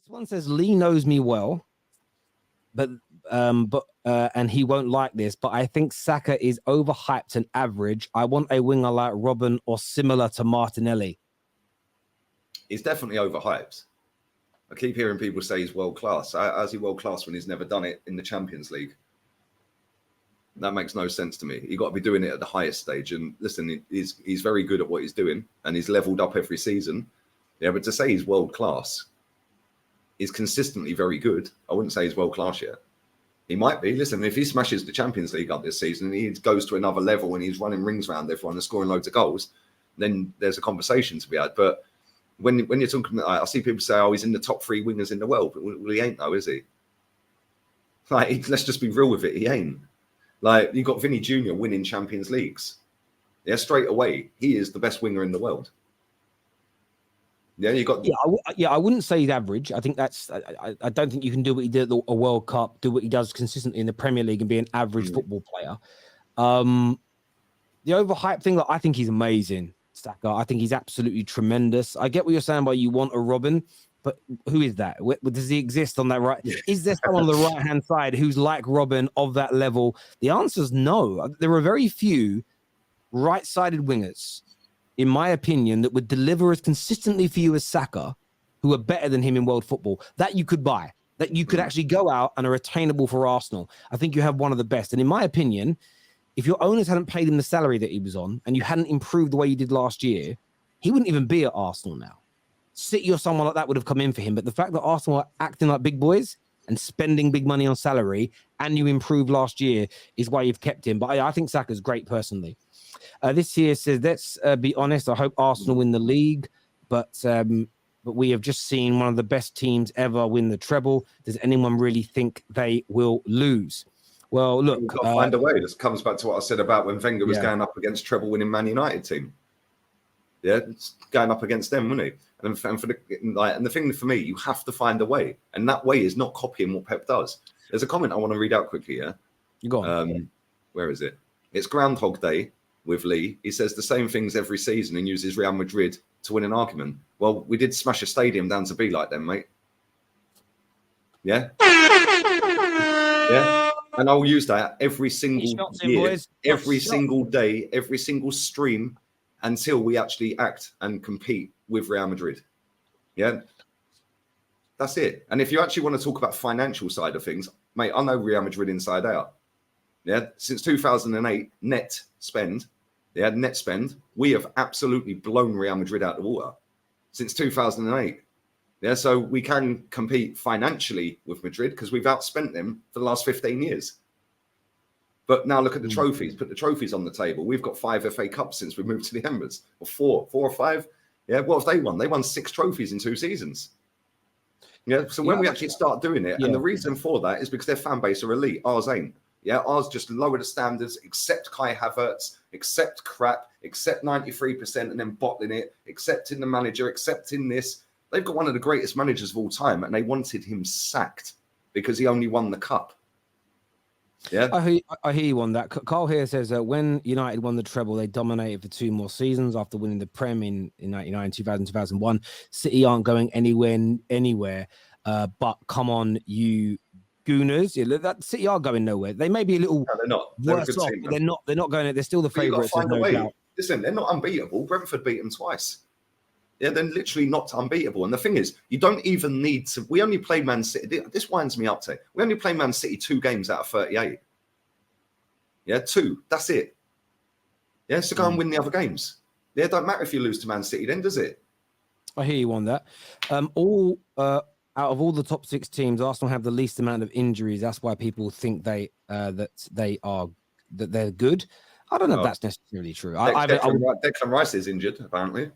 This one says Lee knows me well, but and he won't like this, but I think Saka is overhyped and average. I want a winger like Robin or similar to Martinelli. He's definitely overhyped. I keep hearing people say he's world class. How's he world class when he's never done it in the Champions League? That makes no sense to me. You've got to be doing it at the highest stage. And listen, he's very good at what he's doing, and he's leveled up every season. Yeah, but to say he's world class, he's consistently very good. I wouldn't say he's world class yet. He might be. Listen, if he smashes the Champions League up this season and he goes to another level and he's running rings around everyone and scoring loads of goals, then there's a conversation to be had. But when you're talking, I see people say, "Oh, he's in the top 3 wingers in the world," but well, he ain't, though, is he? Like, let's just be real with it. He ain't. Like, you've got Vinny Jr. winning Champions Leagues. Yeah, straight away, he is the best winger in the world. Yeah, you got. Yeah, I wouldn't say he's average. I think that's. I don't think you can do what he did at a World Cup, do what he does consistently in the Premier League, and be an average football player. The overhyped thing, I think he's amazing, Saka. I think he's absolutely tremendous. I get what you're saying about you want a Robin, but who is that? Does he exist on that right? Yeah. Is there someone on the right-hand side who's like Robin of that level? The answer is no. There are very few right-sided wingers, in my opinion, that would deliver as consistently for you as Saka, who are better than him in world football, that you could buy, that you could actually go out and are attainable for Arsenal. I think you have one of the best. And in my opinion, if your owners hadn't paid him the salary that he was on and you hadn't improved the way you did last year, he wouldn't even be at Arsenal now. City or someone like that would have come in for him. But the fact that Arsenal are acting like big boys and spending big money on salary and you improved last year is why you've kept him. But I think Saka's great personally. This here says, let's be honest, I hope Arsenal win the league, but we have just seen one of the best teams ever win the treble. Does anyone really think they will lose? Well, look. We've got to find a way. This comes back to what I said about when Wenger was going up against treble-winning Man United team. Yeah, it's going up against them, wasn't he? And the thing for me, you have to find a way. And that way is not copying what Pep does. There's a comment I want to read out quickly, yeah? You go on. Where is it? It's Groundhog Day with Lee. He says the same things every season and uses Real Madrid to win an argument. Well, we did smash a stadium down to be like them, mate. Yeah? Yeah? And I'll use that every single year, every single day, every single stream until we actually act and compete with Real Madrid. Yeah? That's it. And if you actually want to talk about financial side of things, mate, I know Real Madrid inside out. Yeah? Since 2008, net spend, we have absolutely blown Real Madrid out of the water. Since 2008. Yeah, so we can compete financially with Madrid because we've outspent them for the last 15 years. But now look at the trophies. Put the trophies on the table. We've got 5 FA Cups since we moved to the Emirates. Or 4 or 5. Yeah, what have they won? They won 6 trophies in 2 seasons. Yeah, so when we actually start doing it, and the reason for that is because their fan base are elite. Ours ain't. Yeah, ours just lower the standards, accept Kai Havertz, accept crap, accept 93% and then bottling it, accepting the manager, accepting this. They've got one of the greatest managers of all time, and they wanted him sacked because he only won the cup. Yeah, I hear you on that. Carl here says that when United won the treble, they dominated for 2 more seasons after winning the Prem in 99, 2000, 2001. City aren't going anywhere. But come on, you Gooners. Yeah, that City are going nowhere. They may be a little they're not. They're worse off, but they're not going. They're still the favourites. Listen, they're not unbeatable. Brentford beat them twice. Yeah, they're literally not unbeatable. And the thing is, you don't even need to. We only play Man City. This winds me up to. We only play Man City 2 games out of 38. Yeah, 2. That's it. Yeah, so go and win the other games. Yeah, it don't matter if you lose to Man City, then does it? I hear you on that. Out of all the top 6 teams, Arsenal have the least amount of injuries. That's why people think they're good. I don't know if that's necessarily true. Declan Rice is injured, apparently.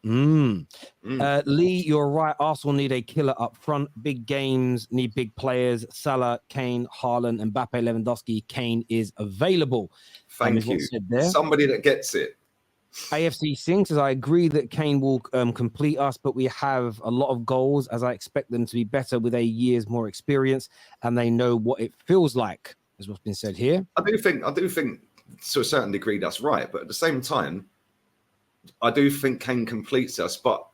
Lee, you're right. Arsenal need a killer up front. Big games need big players. Salah, Kane, Haaland, Mbappe, Lewandowski. Kane is available. Thank you. Somebody that gets it. AFC Singh says, I agree that Kane will complete us, but we have a lot of goals as I expect them to be better with a year's more experience and they know what it feels like, is what's been said here. I do think to a certain degree that's right, but at the same time, I do think Kane completes us, but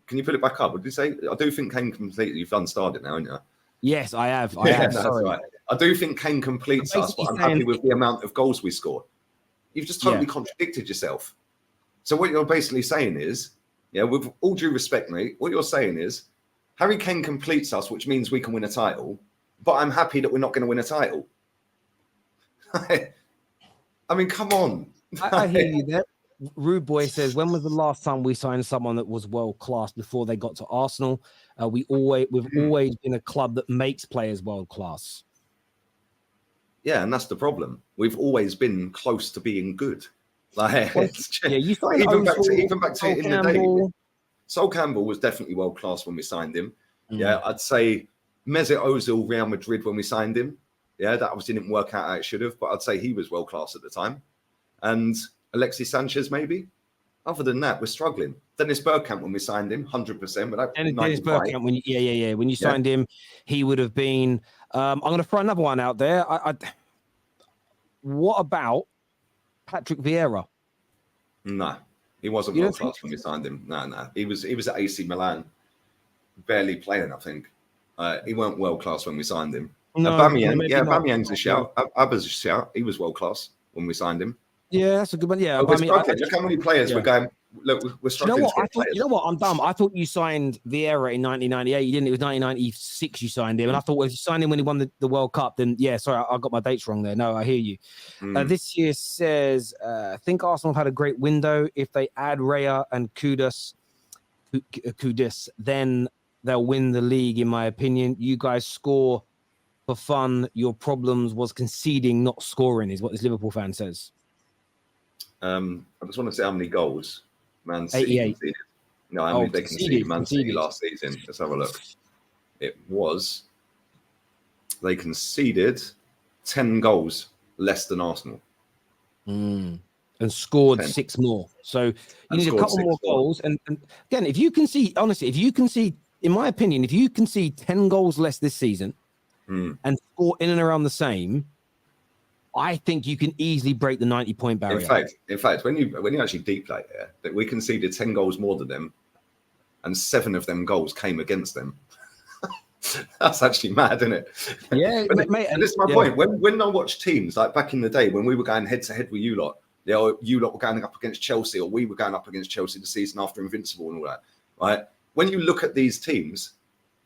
Can you put it back up? What did you say? I do think Kane completely. You've unstarred it now, haven't you? Yes, I have. I have. That's Sorry. right. I do think Kane completes us, but I'm happy with the amount of goals we score. You've just totally contradicted yourself. So what you're basically saying is, with all due respect, mate, what you're saying is Harry Kane completes us, which means we can win a title, but I'm happy that we're not going to win a title. I mean, come on. I hear you there. Rude Boy says, when was the last time we signed someone that was world class before they got to Arsenal? We've always been a club that makes players world class. Yeah, and that's the problem. We've always been close to being good. Like, you signed even back to in the day. Sol Campbell was definitely world class when we signed him. Yeah, I'd say Mesut Ozil, Real Madrid when we signed him. Yeah, that obviously didn't work out how it should have, but I'd say he was world class at the time. And Alexis Sanchez, maybe. Other than that, we're struggling. Dennis Bergkamp when we signed him, 100%. But Dennis Bergkamp, when you signed him, he would have been. I'm going to throw another one out there. What about Patrick Vieira? No, he wasn't world class when we signed him. No. He was at AC Milan, barely playing, I think. He weren't world class when we signed him. No, Aubameyang's a shout. Abba's a shout. He was world class when we signed him. Yeah, that's a good one. Yeah, look how many players we're going. Look, we're struggling. You know what? I'm dumb. I thought you signed Vieira in 1998. You didn't. It was 1996 you signed him, and I thought, well, if you signed him when he won the World Cup, then sorry, I got my dates wrong there. No, I hear you. This year says, I think Arsenal have had a great window. If they add Raya and Kudus, then they'll win the league. In my opinion, you guys score for fun. Your problems was conceding, not scoring, is what this Liverpool fan says. I just want to say how many goals Man City 88. conceded. No, how many they conceded Man City last season. Let's have a look. They conceded 10 goals less than Arsenal. And scored 6 more. So you need a couple more goals. And again, if you concede, in my opinion, if you concede 10 goals less this season and score in and around the same, I think you can easily break the 90-point barrier. In fact, when you actually deep play that we conceded 10 goals more than them, and 7 of them goals came against them. That's actually mad, isn't it? Yeah, mate. And this is my point. When I watch teams like back in the day when we were going head to head with you lot were going up against Chelsea, or we were going up against Chelsea the season after Invincible and all that, right? When you look at these teams,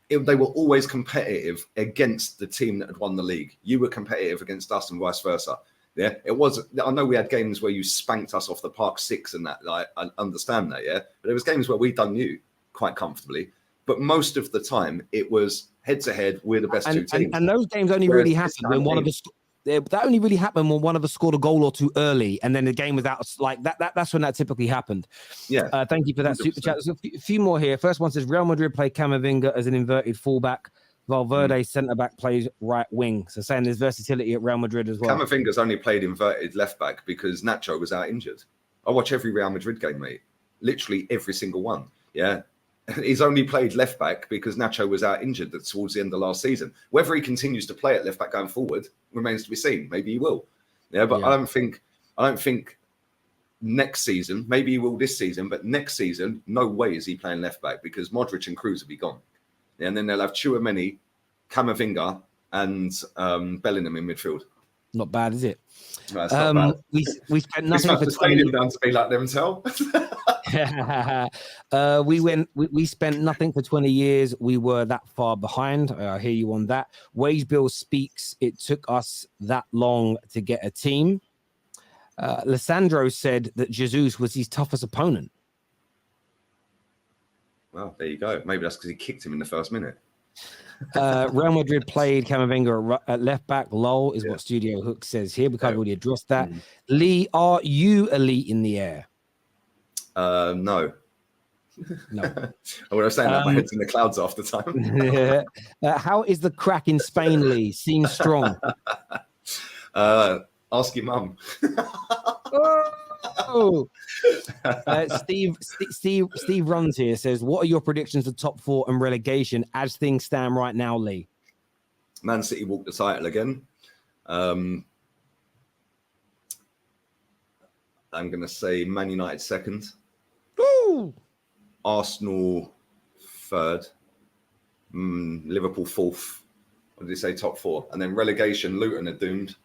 they were always competitive against the team that had won the league. You were competitive against us and vice versa. Yeah, it was. I know we had games where you spanked us off the park 6 and that. Like, I understand that, yeah. But there was games where we done you quite comfortably. But most of the time, it was head to head. We're the best 2 teams. And those games only really happened when one of us. That only really happened when one of us scored a goal or 2 early, and then the game was out. Like that. That's when that typically happened. Yeah. Thank you for that 100%. Super chat. There's a few more here. First one says Real Madrid play Camavinga as an inverted fullback. Valverde centre back plays right wing. So saying there's versatility at Real Madrid as well. Camavinga's only played inverted left back because Nacho was out injured. I watch every Real Madrid game, mate. Literally every single one. Yeah. He's only played left back because Nacho was out injured towards the end of last season. Whether he continues to play at left back going forward remains to be seen. Maybe he will. Yeah, but I don't think next season, maybe he will this season, but next season, no way is he playing left back because Modric and Kroos will be gone. Yeah, and then they'll have Tchouaméni, Camavinga, and Bellingham in midfield. Not bad, is it? No, it's not bad. We spent nothing for 20 years down to be like them, tell. We spent nothing for 20 years. We were that far behind. I hear you on that. Wage bill speaks. It took us that long to get a team. Lissandro said that Jesus was his toughest opponent. Well, there you go. Maybe that's because he kicked him in the first minute. Real Madrid played Camavinga at left back. Lol is what Studio Hook says here. We can't already address that. Lee, are you elite in the air? No. I would have said that my head's in the clouds half the time. How is the crack in Spain, Lee? Seems strong. Ask your mum. Steve runs here says, what are your predictions for top 4 and relegation as things stand right now, Lee? Man City walk the title again. I'm going to say Man United second. Ooh. Arsenal third. Liverpool fourth. What did he say? Top four. And then relegation, Luton are doomed.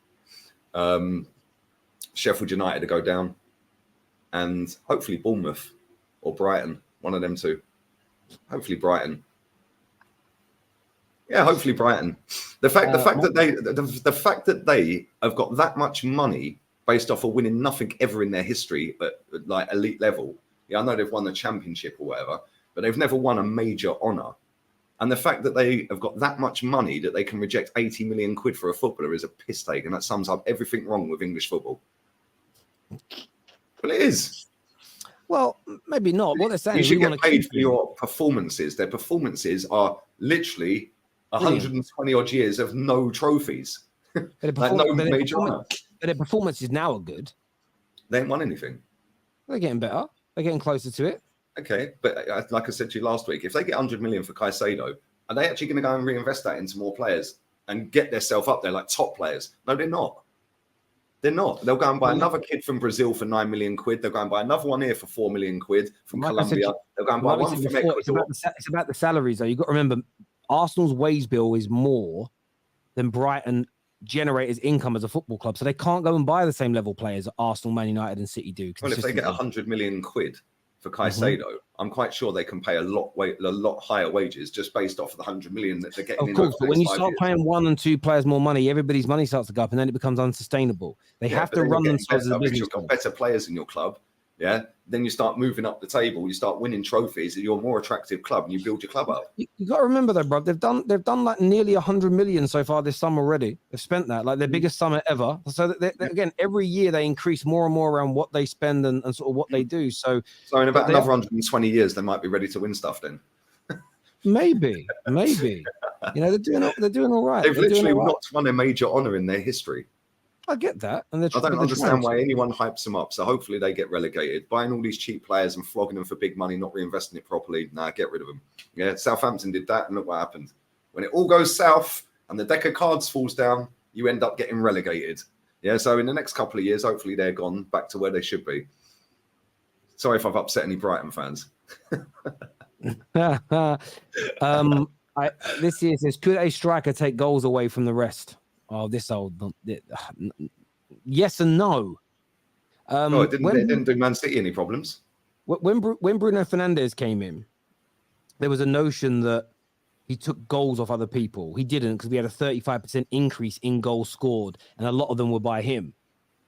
Sheffield United to go down. And hopefully Bournemouth or Brighton. One of them two. Hopefully Brighton. Yeah, hopefully Brighton. The fact that they have got that much money based off of winning nothing ever in their history at like elite level. Yeah, I know they've won the championship or whatever, but they've never won a major honour. And the fact that they have got that much money that they can reject 80 million quid for a footballer is a piss take, and that sums up everything wrong with English football. Well, it is. Well, maybe not. What they're saying is you should get paid for your performances. Their performances are literally 120 odd years of no trophies. Like no major honour. But their performances now are good. They ain't won anything. They're getting better. They're getting closer to it. Okay, but like I said to you last week, if they get 100 million for Caicedo, are they actually going to go and reinvest that into more players and get themselves up there like top players? No, they're not. They're not. They'll go and buy another kid from Brazil for 9 million quid. They'll go and buy another one here for 4 million quid from Colombia. They'll go and buy one from Ecuador. It's about the salaries, though. You've got to remember, Arsenal's wage bill is more than Brighton generate as income as a football club. So they can't go and buy the same level players that Arsenal, Man United and City do. Well, if they get 100 million quid for Caicedo, I'm quite sure they can pay a lot higher wages just based off of the 100 million that they're getting. Of course, but when you start paying one and two players more money, everybody's money starts to go up, and then it becomes unsustainable. They have to run themselves as a business. You've got better players in your club, yeah. Then you start moving up the table, you start winning trophies, and you're a more attractive club, and you build your club up. You got to remember though, bro, they've done like nearly 100 million so far this summer already. They've spent that, like their biggest summer ever. So again, every year they increase more and more around what they spend and sort of what they do. So in about another 120 years, they might be ready to win stuff then. maybe. You know, they're doing all right. They've literally not won a major honour in their history. I get that. And I don't understand why anyone hypes them up. So hopefully they get relegated. Buying all these cheap players and flogging them for big money, not reinvesting it properly. Nah, get rid of them. Yeah, Southampton did that, and look what happened. When it all goes south and the deck of cards falls down, you end up getting relegated. Yeah, so in the next couple of years, hopefully they're gone back to where they should be. Sorry if I've upset any Brighton fans. This year says, could a striker take goals away from the rest? Oh, yes and no. It didn't do Man City any problems. When Bruno Fernandes came in, there was a notion that he took goals off other people. He didn't, because we had a 35% increase in goals scored, and a lot of them were by him.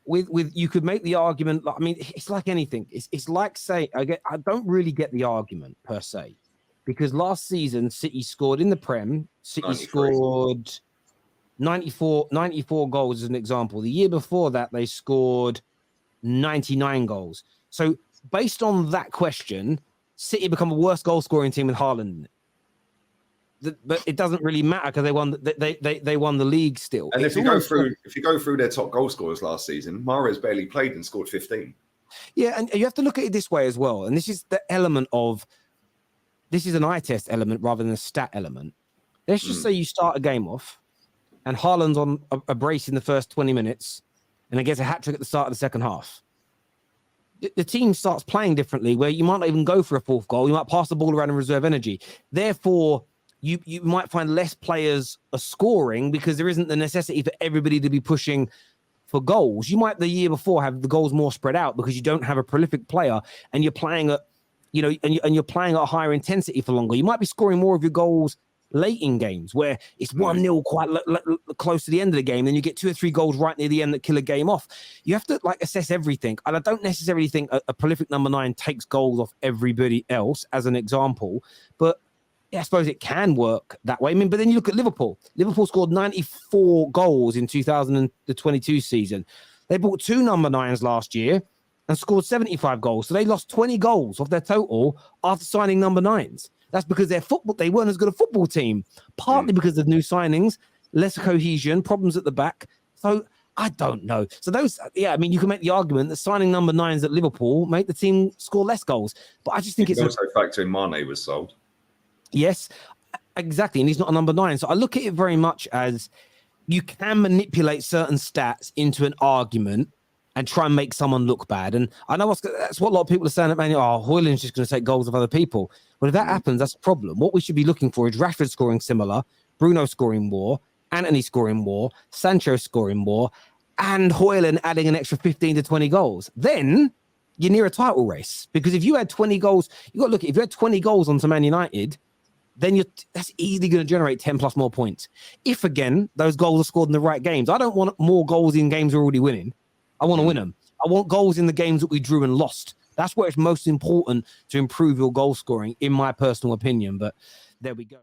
With you could make the argument. I mean, it's like anything. It's like say I don't really get the argument per se, because last season City scored in the Prem. City 93. Scored 94 goals as an example. The year before that, they scored 99 goals. So based on that question, City become a worse goal scoring team with Haaland. But it doesn't really matter because they won. They won the league still. And if you go through their top goal scorers last season, Mahrez barely played and scored 15. Yeah, and you have to look at it this way as well. And this is the element of this is an eye test element rather than a stat element. Let's just say you start a game off, and Haaland's on a brace in the first 20 minutes, and then gets a hat trick at the start of the second half. The team starts playing differently, where you might not even go for a fourth goal. You might pass the ball around and reserve energy. Therefore, you might find less players are scoring because there isn't the necessity for everybody to be pushing for goals. You might the year before have the goals more spread out because you don't have a prolific player and you're playing at, and you're playing at a higher intensity for longer. You might be scoring more of your goals late in games where it's 1-0 quite close to the end of the game. Then you get 2 or 3 goals right near the end that kill a game off. You have to assess everything. And I don't necessarily think a prolific number 9 takes goals off everybody else as an example, but yeah, I suppose it can work that way. I mean, but then you look at Liverpool. Liverpool scored 94 goals in 2022 season. They bought 2 number 9s last year and scored 75 goals. So they lost 20 goals off their total after signing number 9s. That's because they weren't as good a football team, partly because of new signings, less cohesion, problems at the back. So I don't know. So you can make the argument that signing number 9s at Liverpool make the team score less goals. But I just think it's also factor in Mane was sold. Yes, exactly. And he's not a number 9. So I look at it very much as you can manipulate certain stats into an argument and try and make someone look bad. And I know that's what a lot of people are saying at Man. Oh, Højlund's just going to take goals of other people. But if that happens, that's a problem. What we should be looking for is Rashford scoring similar, Bruno scoring more, Antony scoring more, Sancho scoring more, and Højlund adding an extra 15 to 20 goals. Then you're near a title race. Because if you had 20 goals, you got to look at, if you had 20 goals onto Man United, then that's easily going to generate 10 plus more points. If, again, those goals are scored in the right games. I don't want more goals in games we're already winning. I want to win them. I want goals in the games that we drew and lost. That's where it's most important to improve your goal scoring, in my personal opinion. But there we go.